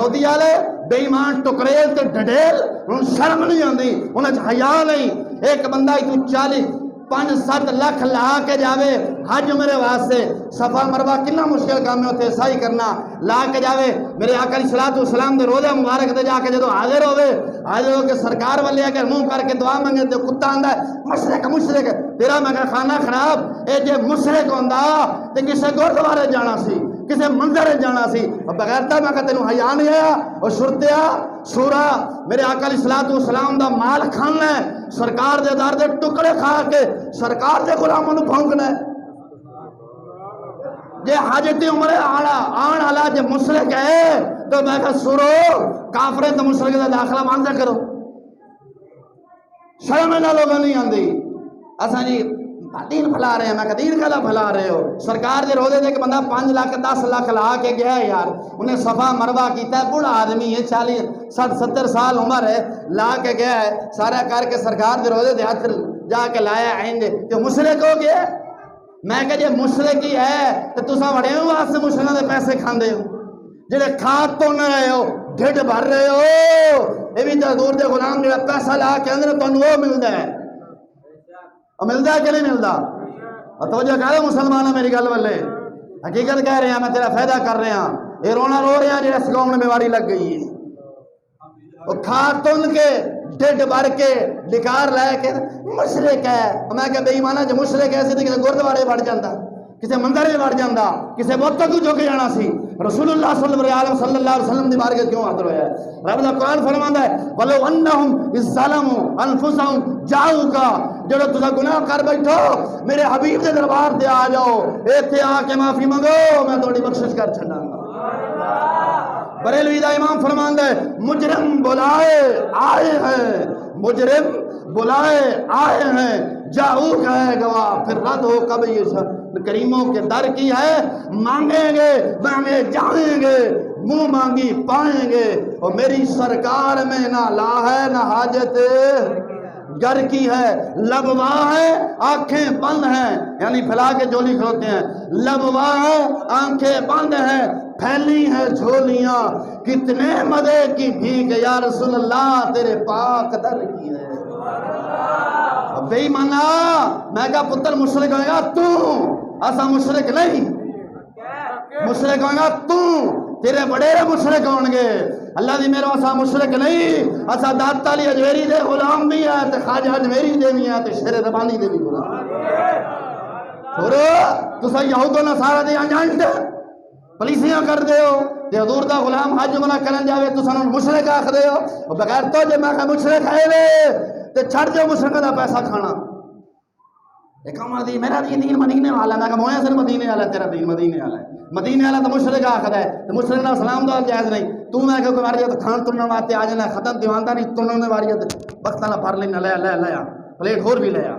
سعودی والے بے ایمان ٹکریل تے ڈڈیل ان شرم نہیں آندی انہاں چ حیا نہیں ایک بندہ تو 5-7 لاکھ لا کے جاوے حج میرے واسطے صفا مروہ کتنا مشکل کام ہے اتنے صحیح کرنا لا کے جاوے میرے آقا علیہ الصلوۃ والسلام دے روزہ مبارک تے جا کے جدو حاضر ہو کے سرکار والے اگر منہ کر کے دعا منگے تے کتا آندا ہے مشرک تیرا میں کہ خانہ خراب اے جے مشرک ہوندا تے کسے گردوارے جانا سی کسے منظر جانا سی بغیرتا میں کہ تینوں حیا نہیں آیا اور شرطیا سورا میرے آقا علیہ الصلوۃ والسلام دا مال کھانا ہے سرکار دے دار دے ٹکڑے کھا کے سرکار دے غلاموں نوں بھونکنا ہے جے حاجت عمر آن والا جے مشرک ہے تو میں کہ سورو کافریں تو مشرک دا داخلہ بند کرو شرم نہ لوگوں نہیں آندی اساں جی دین پھیلا رہے ہیں میں کہ دین کلا پھیلا رہے ہو سرکار دے روزے دے کہ بندہ 5 لاکھ 10 لاکھ لا کے گیا ہے یار انہیں صفا مروہ کیتا ہے بڑا آدمی ہے 40-60-70 سال عمر ہے لا کے گیا ہے سارا کر کے سرکار دے روزے دے ہاتھ جا کے لایا آئیں گے تو مشرک ہو گیا میں کہ جے مشرک ہی ہے تو تساں وڑے ہو واسطے مشرکاں دے پیسے کھاندے ہو جڑے کھا تو نہ رہے ہو ڈھڈ بھر رہے ہو یہ بھی تو حضور دے غلام جڑا پیسہ لا کے اندر تانوں وہ ملدا ہے اور ملتا ہے کہ نہیں ملتا اور توجہ کر رہے مسلمان میری گل والے حقیقت کہہ رہے ہیں میں تیرا فائدہ کر رہے ہیں یہ رونا رو رہے ہیں جی اس قوم میں بیماری لگ گئی ہے وہ کھا تن کے ڈڈ بھر کے ڈکار لے کے مشرک ہے میں کہ بے ایمانہ جو مشرک ہے کسی گردوارے بڑھ جاتا کسی مندر میں بڑھ جاتا کسی بت کو جو کے جانا سی رسول اللہ صلی اللہ علیہ وسلم دی بارگاہ کیوں حاضر ہویا ہے رب دا قرآن فرماندا ہے ولو انہم اذ ظلموا انفسہم جاؤک جڑا تسا گناہ کر بیٹھو میرے حبیب دے دربار تے آ جاؤ ایتھے آ کے معافی منگو میں تھوڑی بخشش کر چھڈاں گا بریلوی دا امام فرماندا ہے مجرم بلائے آئے ہیں مجرم بلائے آئے ہیں جاؤک ہے گواہ پھر رد ہو کب یہ کریموں کے در کی ہے مانگیں گے مانگے جائیں گے منہ مانگی پائیں گے اور میری سرکار میں نہ لا ہے نہ حاجت گر کی ہے لبواں ہے آنکھیں بند ہیں یعنی پھیلا کے جولی کھلوتے ہیں لبواں ہے آنکھیں بند ہیں پھیلی ہیں جھولیاں کتنے مدے کی بھیک یا رسول اللہ تیرے پاک در کی ہے بے ایمانہ میں کہا پتر مشرک ہوئے گا تو ایسا مشرک نہیں مشرک ہوئے گا تو تیرے بڑے مشرک ہوں گے اللہ دی میرا ایسا مشرک نہیں ایسا داتا علی اجویری دے غلام بھی ہے تے خواجہ اجویری دے بھی ہے تے شیر ربانی دے بھی غلام اور تسا یہود و نصارہ دے انجانٹ پولیسیاں کر دے ہو تے حضور دا غلام حج عمرہ کرن جاوے تسا انہوں مشرک آکھ دے ہو بغیر تو جے میں کہ مشرک ہے لے تے چھڑ جو مشرکہ دا پیسہ کھانا ایک عمر دی میرا دین مدینے والا میں کہ مویا سر مدینے والا تیرا دین مدینے والا ہے مدینے والا تو مشرک آخر ہے تو مشرک نہ سلام دعا جائز نہیں تو میں کہ کوئی واریت کھان تننے واتے آ جانا ختم دیواندہ نہیں تننے واریت وقت نہ پھر لینا لیا پلیٹ اور بھی لیا